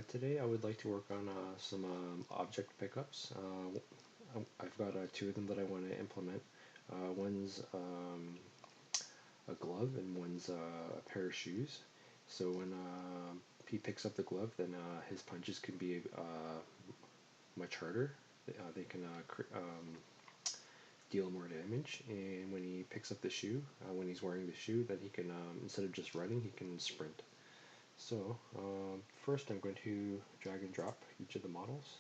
Today I would like to work on some object pickups. I've got two of them that I want to implement. One's a glove and one's a pair of shoes. So when he picks up the glove, then his punches can be much harder. They can deal more damage. And when he picks up the shoe, when he's wearing the shoe, then he can, instead of just running, he can sprint. So first I'm going to drag and drop each of the models.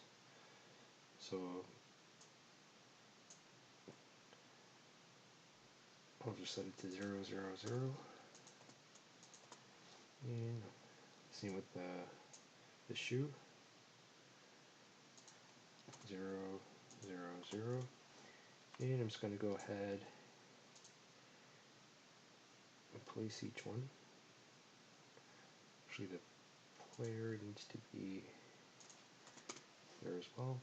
So I'll just set it to 0, 0, 0. And same with the shoe. 0, 0, 0. And I'm just going to go ahead and place each one. Actually, the player needs to be there as well.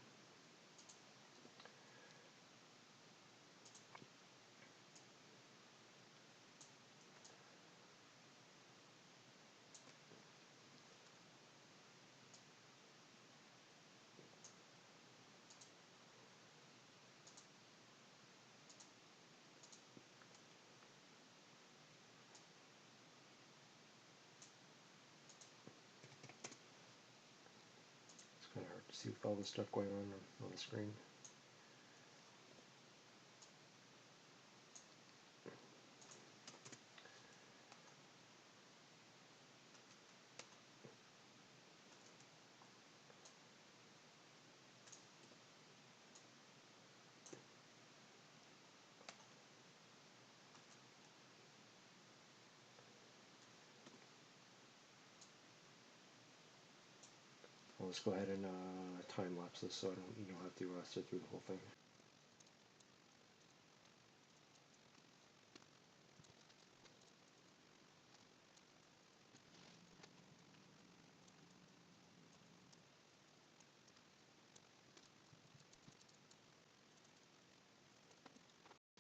It's kind of hard to see with all the stuff going on the screen. I'll just go ahead and time lapse this so you don't have to sit through the whole thing.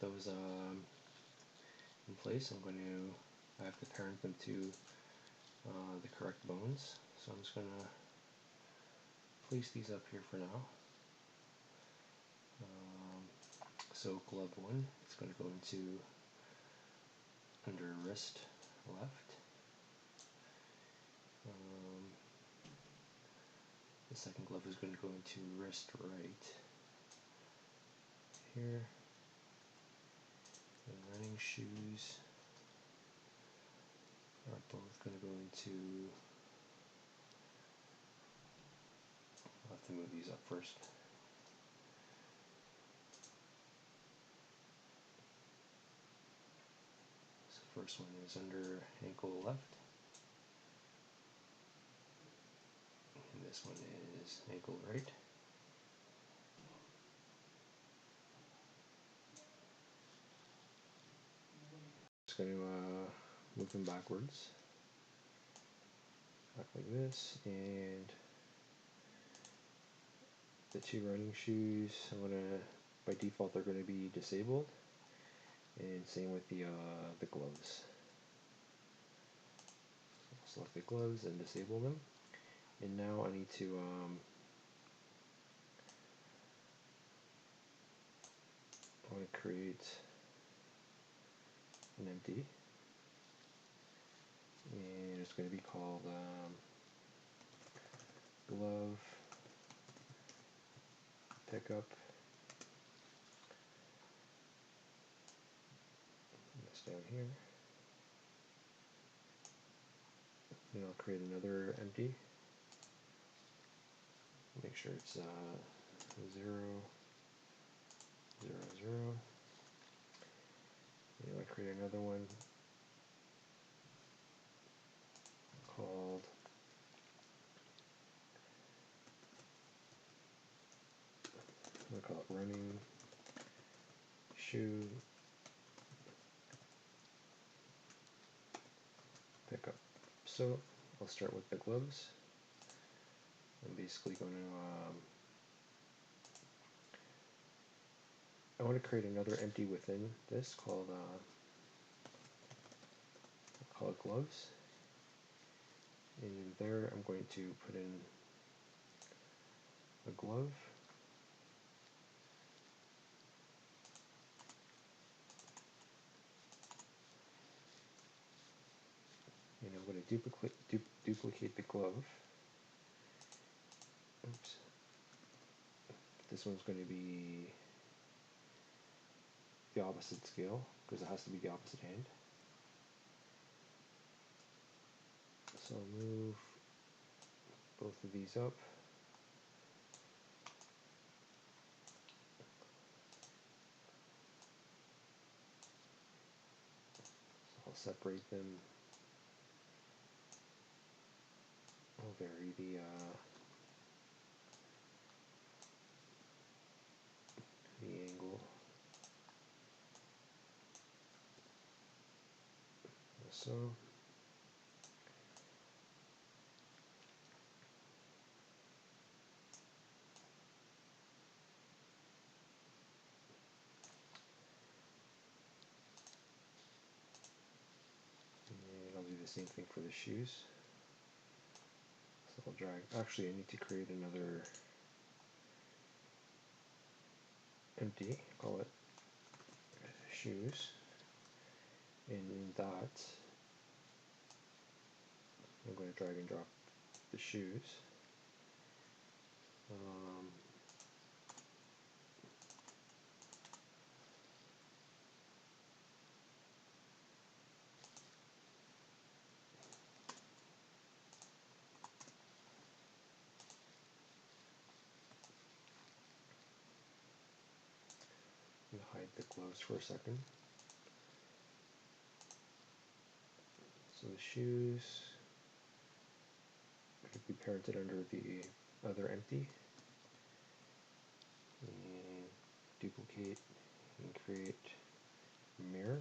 Those in place, I'm going to, I have to parent them to the correct bones. So I'm just going to place these up here for now. So glove 1, it's going to go into under wrist left. The second glove is going to go into wrist right here. And running shoes are both going to go into, I'll have to move these up first. So the first one is under ankle left. And this one is ankle right. Just going to move them backwards, back like this, and the two running shoes, I'm going to, by default, they're going to be disabled, and same with the gloves. So select the gloves and disable them, and now I need to I want to create an empty, and it's going to be called glove pickup. This down here, and I'll create another empty. Make sure it's 0, 0, 0. And I'll create another one called I'm going to call it running shoe pickup. So I'll start with the gloves. I'm basically going to I want to create another empty within this called I'll call it gloves. And there I'm going to put in a glove. And I'm going to duplicate the glove. Oops. This one's going to be the opposite scale because it has to be the opposite hand. So I'll move both of these up. So I'll separate them. I'll vary the angle. So. And I'll do the same thing for the shoes. So I'll drag, actually I need to create another empty, call it shoes, and in that I'm going to drag and drop the shoes. I'm going to hide the gloves for a second. So the shoes could be parented under the other empty. And duplicate and create a mirror.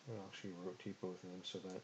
I'll actually rotate both of them so that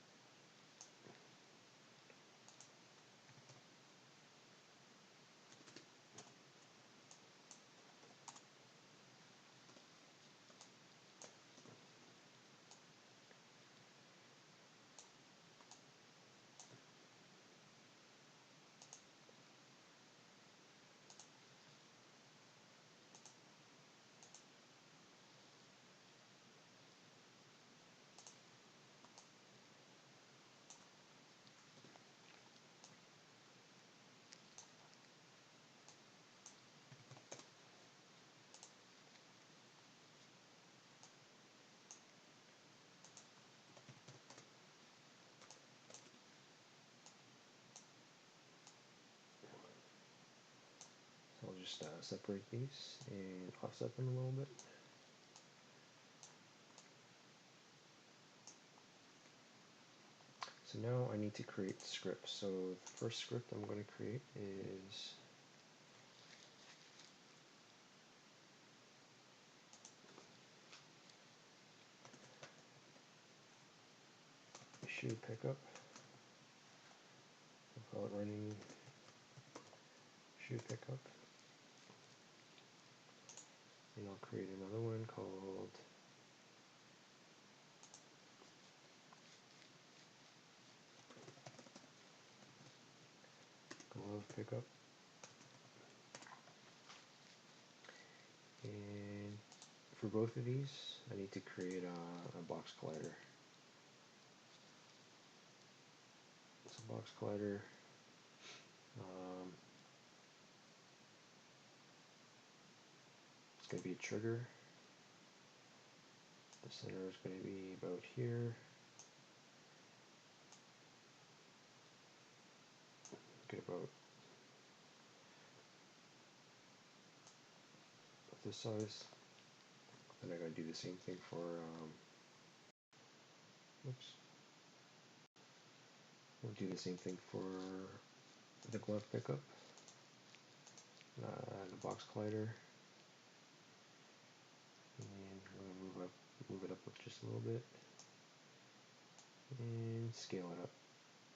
I'll just separate these and offset them a little bit. So now I need to create scripts. So the first script I'm going to create is shoe pickup. I'll call it running shoe pickup. And I'll create another one called glove pickup. And for both of these, I need to create a box collider. So box collider. It's going to be a trigger. The center is going to be about here. Get about this size. And I got to do the same thing for oops. We'll do the same thing for the glove pickup. The box collider. And we're going to move it up just a little bit. And scale it up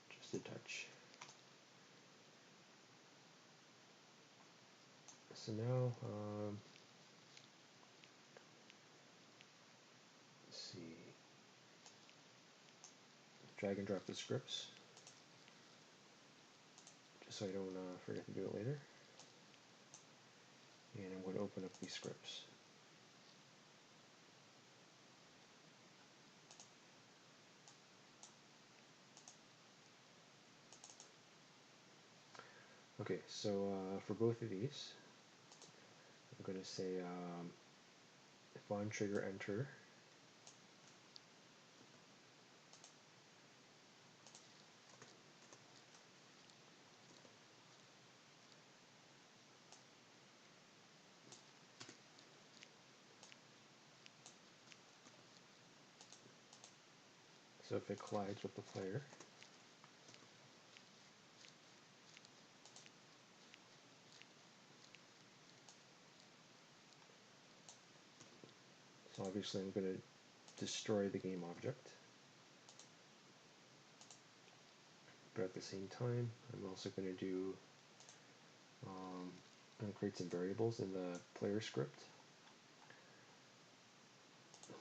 just a touch. So now, let's see. drag and drop the scripts, just so I don't forget to do it later. And I'm going to open up these scripts. Okay, so for both of these, I'm going to say if on trigger enter, so if it collides with the player, so obviously I'm going to destroy the game object. But at the same time, I'm also going to do and create some variables in the player script.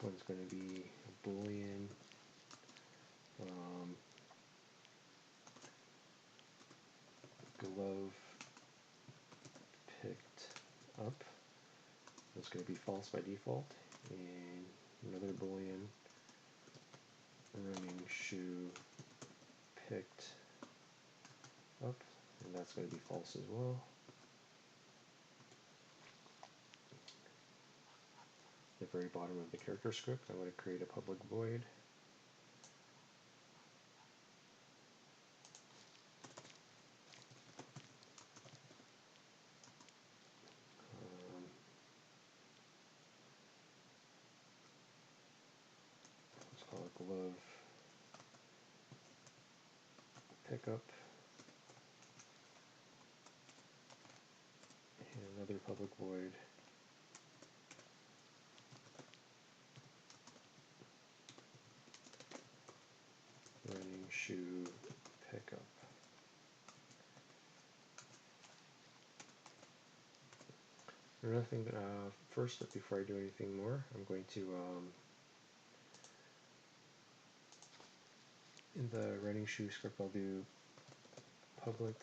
One's going to be a boolean glove picked up. That's going to be false by default, and another boolean running shoe picked up, and that's going to be false as well. The very bottom of the character script, I'm going to create a public void. Let's call it glove pickup, and another public void running shoe pickup. Another thing, first, before I do anything more, I'm going to, in the running shoe script, I'll do public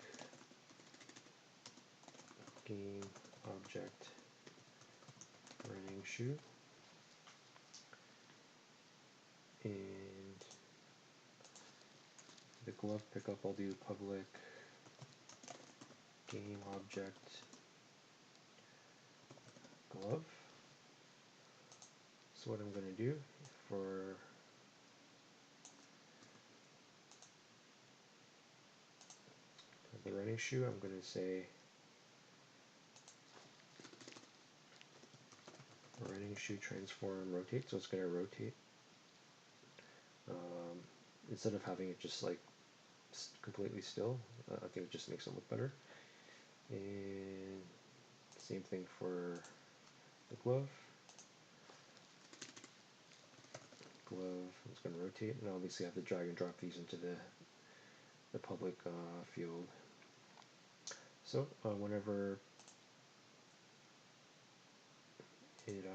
game object running shoe, and the glove pickup, I'll do public game object glove. So what I'm going to do for the running shoe, I'm going to say running shoe transform rotate, so it's going to rotate. Instead of having it just like completely still, I think it just makes it look better. And same thing for the glove. Glove is going to rotate, and obviously I have to drag and drop these into the public field. So whenever it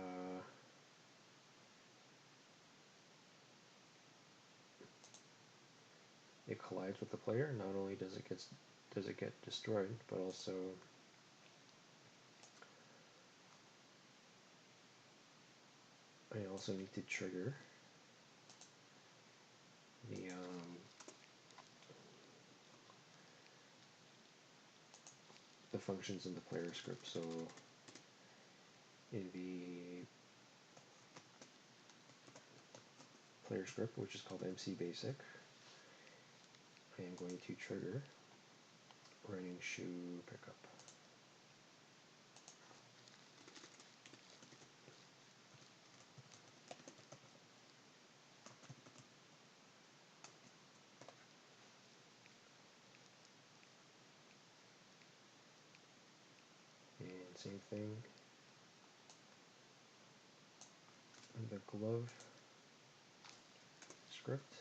it collides with the player, not only does it get destroyed, but also I also need to trigger the functions in the player script. So in the player script, which is called MC Basic, I am going to trigger running shoe pickup. And same thing in the glove script,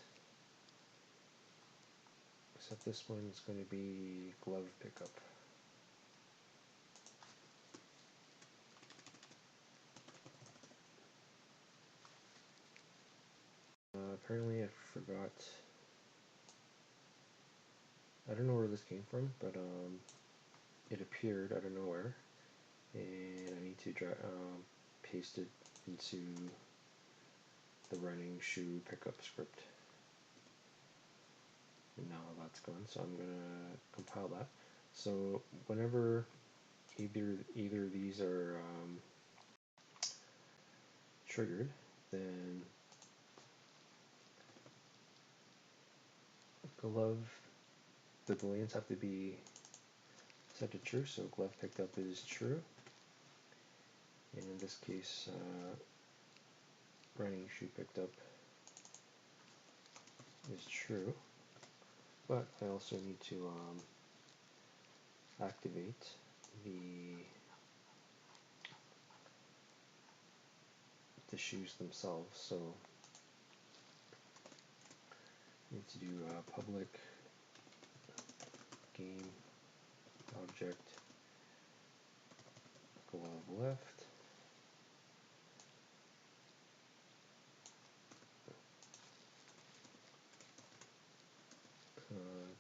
except this one is going to be glove pickup. Apparently I forgot I don't know where this came from, but it appeared out of nowhere, and I need to paste it into the running shoe pickup script. And now that's gone, so I'm gonna compile that. So whenever either of these are triggered, then glove, the booleans have to be set to true, so glove picked up is true. And in this case, running shoe picked up is true. But I also need to activate the shoes themselves. So I need to do public game object glove left,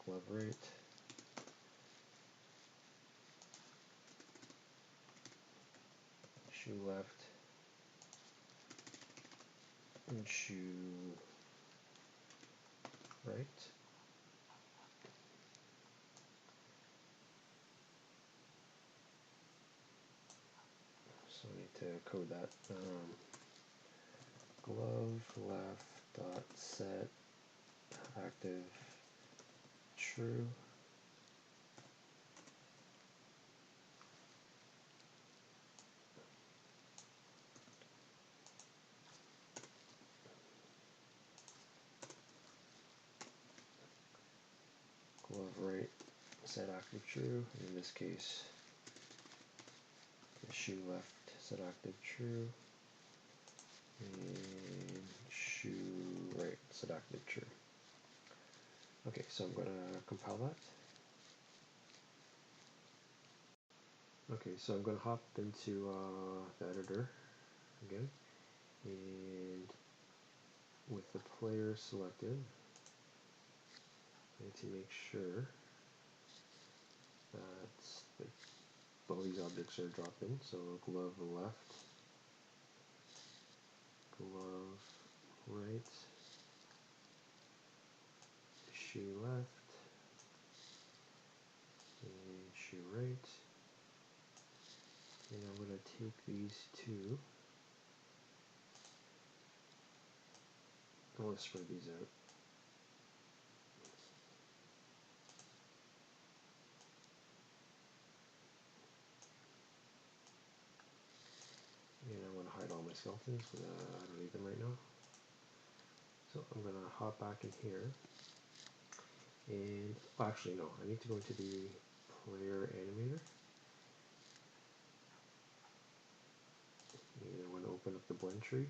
glove right, shoe left, and shoe right. So I need to code that. Glove left dot set active true. Glove right set active true. In this case, the shoe left set active true. And shoe right set active true. Okay, so I'm going to compile that. Okay, so I'm going to hop into the editor again, and with the player selected, I need to make sure that all these objects are dropped in. So glove left, glove right, shoe left, and shoe right. And I'm going to take these two. I want to spread these out. And I want to hide all my skeletons, but I don't need them right now. So I'm going to hop back in here. And actually, no, I need to go into the player animator. And I want to open up the blend tree.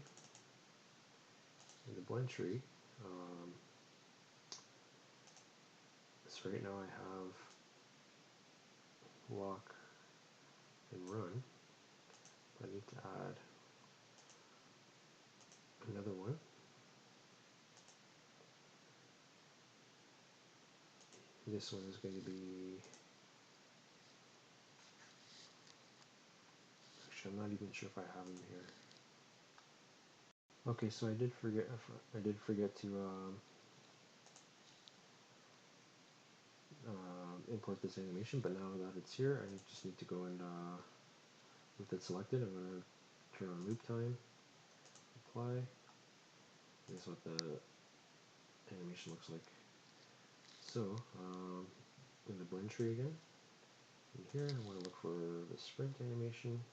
In the blend tree, so right now I have walk and run. I need to add another one. This one is going to be, actually I'm not even sure if I have them here. Okay, so I did forget to import this animation, but now that it's here, I just need to go and with it selected, I'm going to turn on loop time, apply. This is what the animation looks like. So in the blend tree again, in here I want to look for the sprint animation.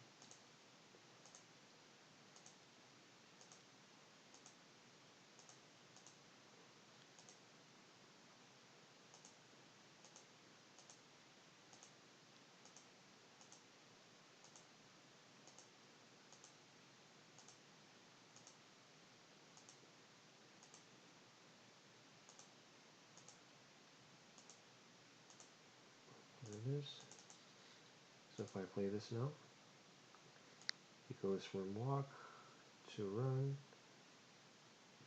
There it is. So if I play this now, it goes from walk to run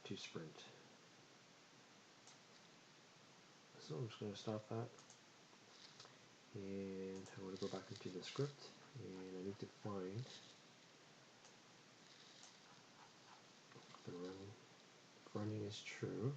to sprint. So I'm just going to stop that, and I want to go back into the script, and I need to find the running. If running is true,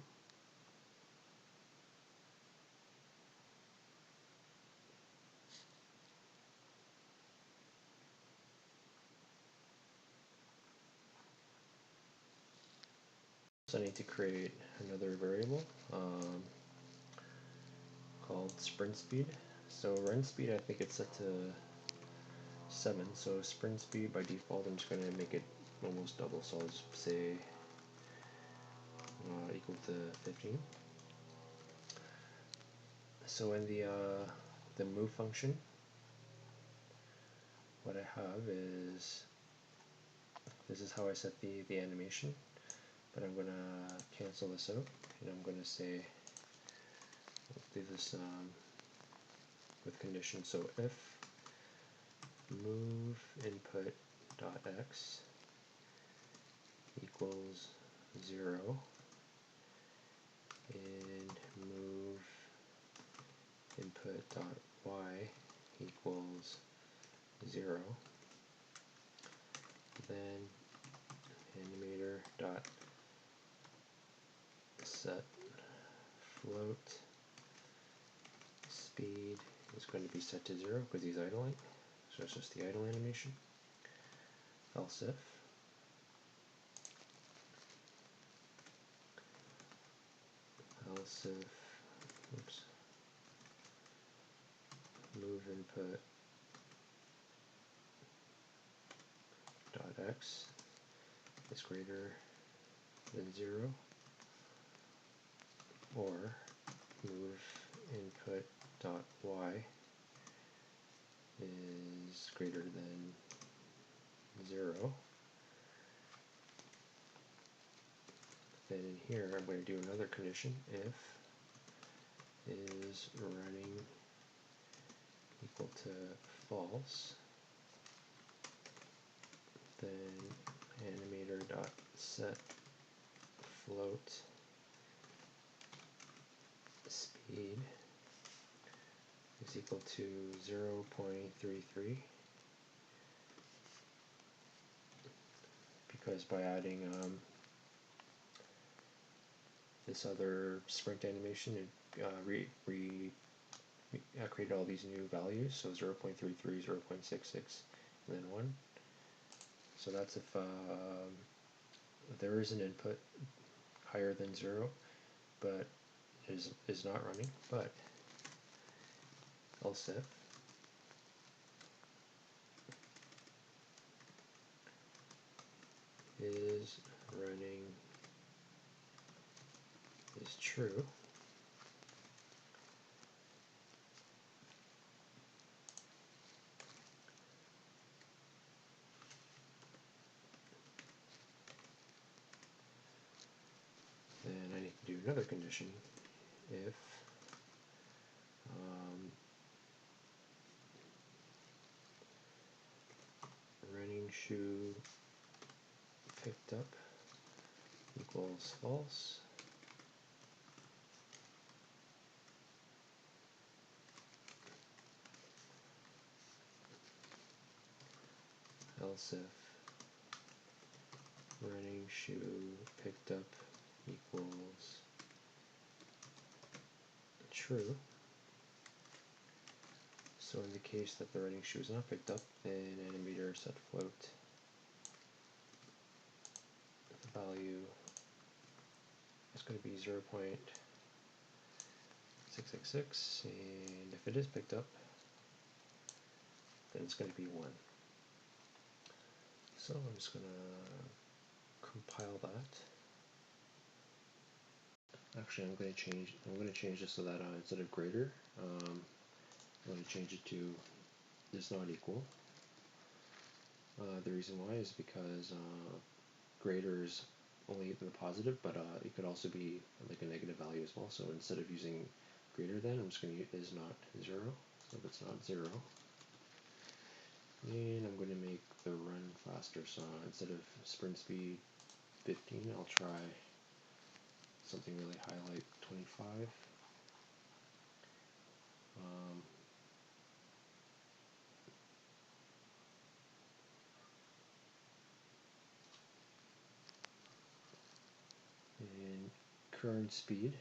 so I need to create another variable called sprint speed. So run speed, I think it's set to 7. So sprint speed by default, I'm just going to make it almost double. So I'll just say equal to 15. So in the move function, what I have is, this is how I set the animation, but I'm going to cancel this out, and I'm going to say, let's do this with condition. So if move input dot x equals 0 and move input dot y equals 0, then animator dot set float speed is going to be set to 0 because he's idling, so it's just the idle animation. Else if oops, move input dot x is greater than 0, or move input dot y is greater than 0, then in here I'm going to do another condition. If is running equal to false, then animator dot set float speed is equal to 0.33, because by adding this other sprint animation, it created all these new values, so 0.33, 0.66, and then 1. So that's if there is an input higher than 0, but is not running. But else if is running is true, then I need to do another condition. If running shoe picked up equals false, else if running shoe picked up equals true. So in the case that the running shoe is not picked up, then animator set float, the value is going to be 0.666, and if it is picked up, then it's going to be 1. So I'm just going to compile that. Actually, I'm going to change this so that instead of greater, I'm going to change it to is not equal. The reason why is because greater is only the positive, but it could also be like a negative value as well. So instead of using greater than, I'm just going to use is not 0. So if it's not 0, and I'm going to make the run faster. So instead of sprint speed 15, I'll try something really high like 25. current speed.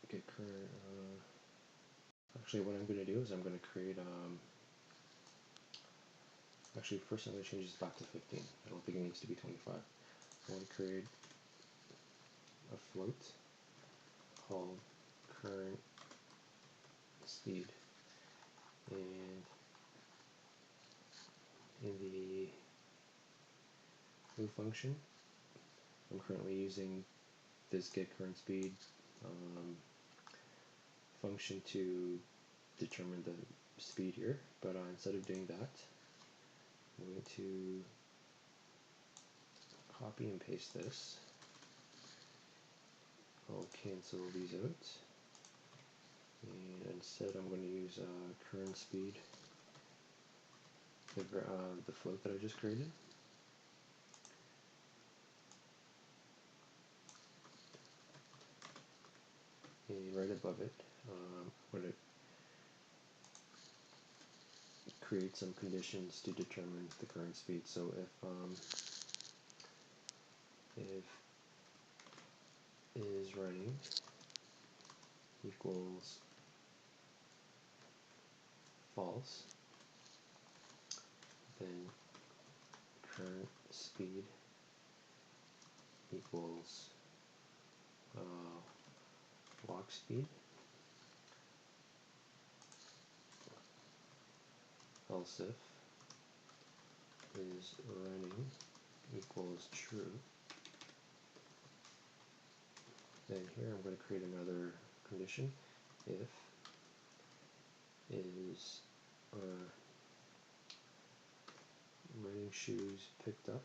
Get current. Actually, what I'm going to do is I'm going to create. Actually, first I'm going to change this back to 15. I don't think it needs to be 25. I want to create a float called current speed, and in the move function, I'm currently using this get current speed function to determine the speed here, but instead of doing that, I'm going to copy and paste this. I'll cancel these out, and instead I'm going to use current speed, the float that I just created. And right above it, I'm going to create some conditions to determine the current speed. So if is running equals false, then current speed equals walk speed. Else if is running equals true, then here I'm going to create another condition. If is running shoes picked up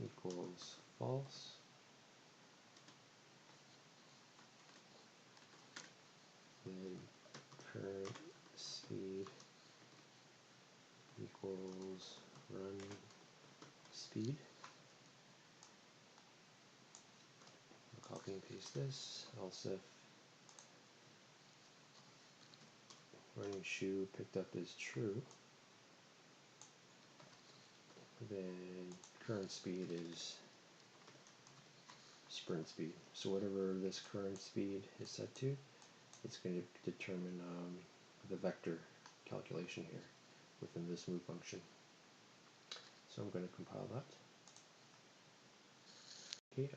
equals false, then current speed equals run speed. I'll copy and paste this. Else if running shoe picked up is true, then current speed is sprint speed. So whatever this current speed is set to, it's going to determine the vector calculation here within this move function. So I'm going to compile that. Okay,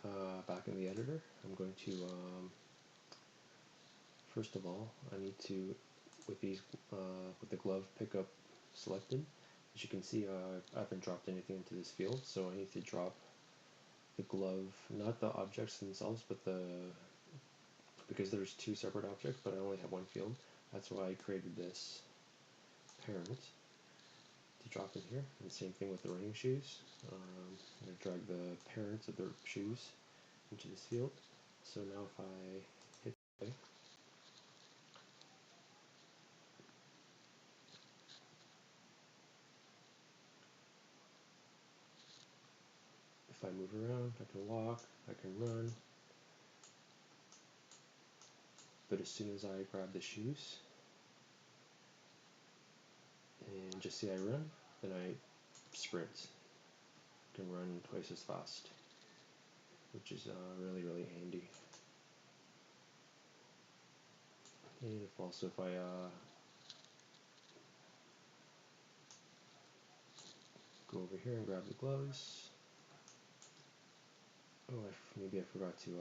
back in the editor, I'm going to, first of all, I need to, with the glove pickup selected, as you can see, I haven't dropped anything into this field, so I need to drop the glove, not the objects themselves, but because there's two separate objects, but I only have one field. That's why I created this parent to drop in here. And same thing with the running shoes. I'm going to drag the parents of the shoes into this field. So now if I hit play, if I move around, I can walk, I can run. But as soon as I grab the shoes and just say I run, then I sprint. I can run twice as fast, which is really, really handy. And if I go over here and grab the gloves. Oh, maybe I forgot to,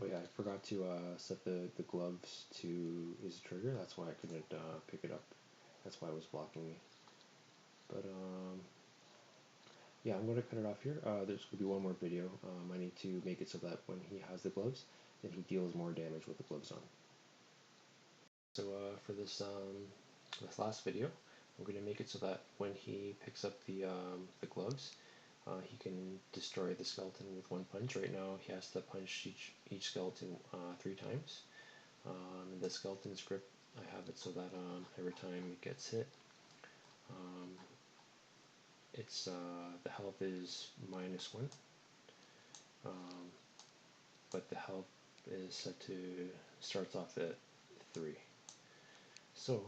oh yeah, I forgot to set the gloves to is trigger. That's why I couldn't pick it up. That's why it was blocking me. But yeah, I'm going to cut it off here. There's going to be one more video. I need to make it so that when he has the gloves, then he deals more damage with the gloves on. So for this last video, I'm going to make it so that when he picks up the gloves, he can destroy the skeleton with one punch. Right now, he has to punch each skeleton 3 times. In the skeleton script, I have it so that every time it gets hit, it's the health is -1, but the health is set to starts off at 3. So,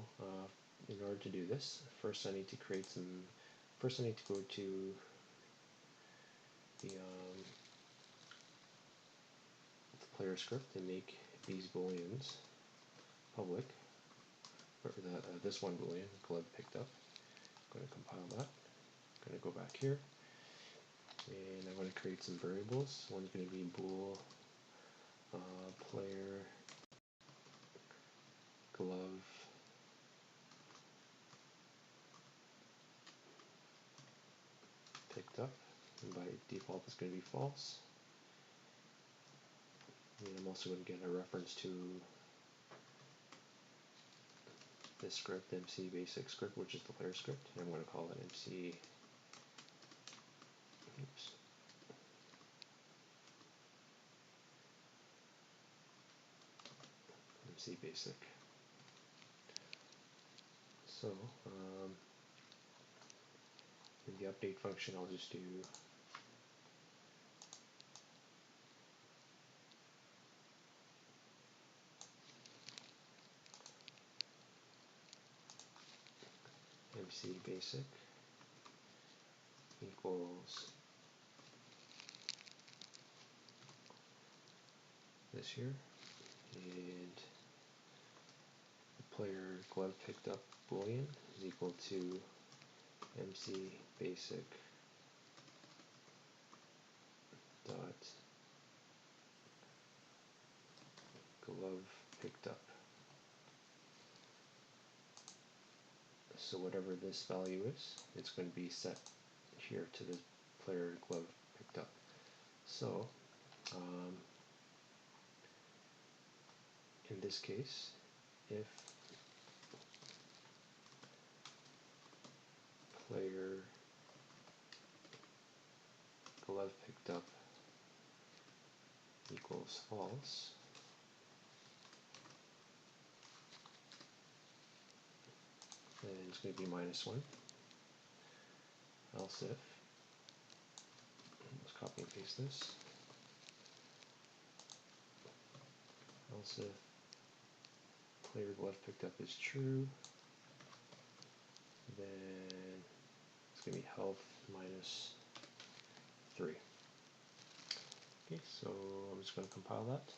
in order to do this, first I need to go to the player script and make these booleans public, or this one boolean, glove picked up. I'm going to compile that. I'm going to go back here, and I'm going to create some variables. One's going to be bool player glove picked up, and by default it's going to be false. And I'm also going to get a reference to this script, MC basic script, which is the player script, and I'm going to call it MC. Oops. MC basic. So in the update function, I'll just do MC basic equals this here, and the player glove picked up boolean is equal to MC basic dot glove picked up. So whatever this value is, it's going to be set here to the player glove picked up. So in this case, if player glove picked up equals false, then it's going to be -1. Else if, let's copy and paste this, else if player glove picked up is true, then it's going to be health -3. Okay, so I'm just going to compile that.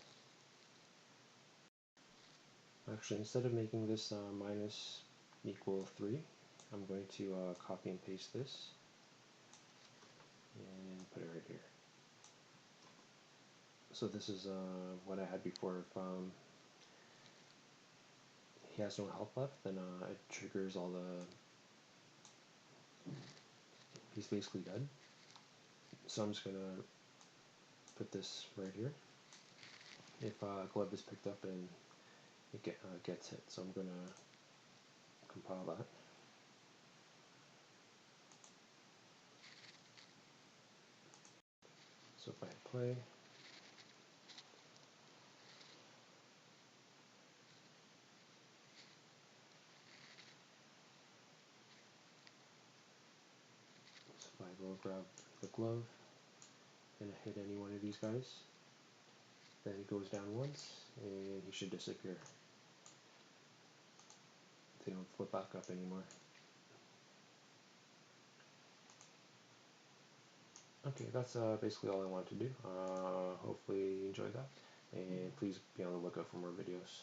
Actually, instead of making this minus equal 3, I'm going to copy and paste this and put it right here. So this is what I had before. If he has no health left, then it triggers all the... He's basically dead. So I'm just going to put this right here. If glove is picked up and it gets hit, so I'm going to compile that. So if I hit play, so if I go grab the glove and hit any one of these guys, then he goes down once and he should disappear. They don't flip back up anymore. Okay, that's basically all I wanted to do. Hopefully you enjoyed that, and please be on the lookout for more videos.